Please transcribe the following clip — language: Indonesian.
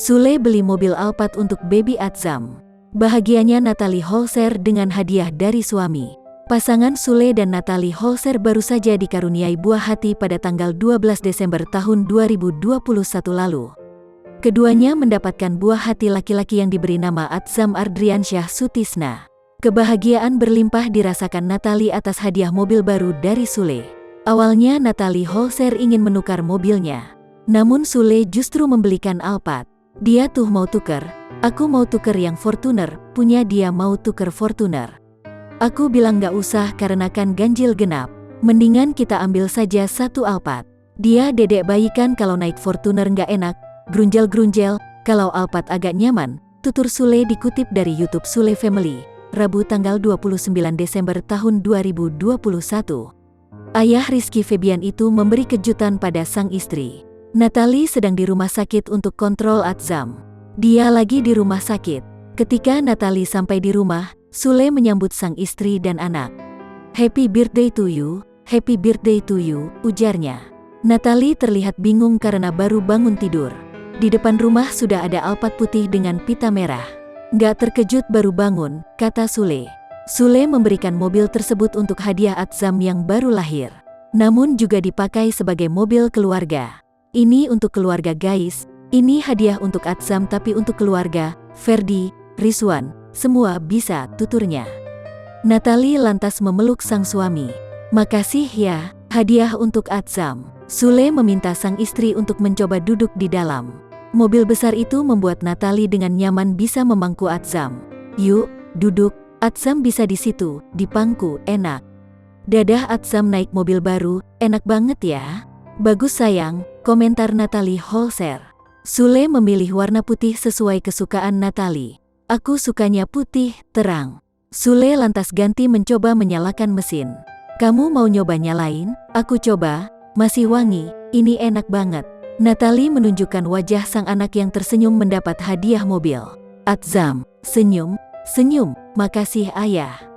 Sule beli mobil Alphard untuk baby Atzam. Bahagianya Natalie Holzer dengan hadiah dari suami. Pasangan Sule dan Natalie Holzer baru saja dikaruniai buah hati pada tanggal 12 Desember tahun 2021 lalu. Keduanya mendapatkan buah hati laki-laki yang diberi nama Atzam Ardriansyah Sutisna. Kebahagiaan berlimpah dirasakan Natalie atas hadiah mobil baru dari Sule. Awalnya Natalie Holzer ingin menukar mobilnya. Namun Sule justru membelikan Alphard. Dia tuh mau tuker, aku mau tuker yang Fortuner, punya dia mau tuker Fortuner. Aku bilang gak usah karena kan ganjil genap, mendingan kita ambil saja satu Alphard. Dia dedek bayi kan kalau naik Fortuner gak enak, grunjel-grunjel, kalau Alphard agak nyaman, tutur Sule dikutip dari YouTube Sule Family, Rabu tanggal 29 Desember tahun 2021. Ayah Rizky Febian itu memberi kejutan pada sang istri. Natalie sedang di rumah sakit untuk kontrol Atzam. Dia lagi di rumah sakit. Ketika Natalie sampai di rumah, Sule menyambut sang istri dan anak. "Happy birthday to you, happy birthday to you," ujarnya. Natalie terlihat bingung karena baru bangun tidur. Di depan rumah sudah ada Alphard putih dengan pita merah. "Nggak terkejut baru bangun," kata Sule. Sule memberikan mobil tersebut untuk hadiah Atzam yang baru lahir. Namun juga dipakai sebagai mobil keluarga. "Ini untuk keluarga guys, ini hadiah untuk Atzam tapi untuk keluarga, Ferdi, Rizwan, semua bisa," tuturnya. Natalie lantas memeluk sang suami. "Makasih ya, hadiah untuk Atzam." Sule meminta sang istri untuk mencoba duduk di dalam. Mobil besar itu membuat Natalie dengan nyaman bisa memangku Atzam. "Yuk, duduk, Atzam bisa di situ, dipangku, enak." "Dadah Atzam naik mobil baru, enak banget ya." "Bagus sayang," komentar Natalie Holzer. Sule memilih warna putih sesuai kesukaan Natalie. "Aku sukanya putih, terang." Sule lantas ganti mencoba menyalakan mesin. "Kamu mau nyoba nyalain?" "Aku coba, masih wangi, ini enak banget." Natalie menunjukkan wajah sang anak yang tersenyum mendapat hadiah mobil. Atzam, senyum, senyum, "Makasih ayah."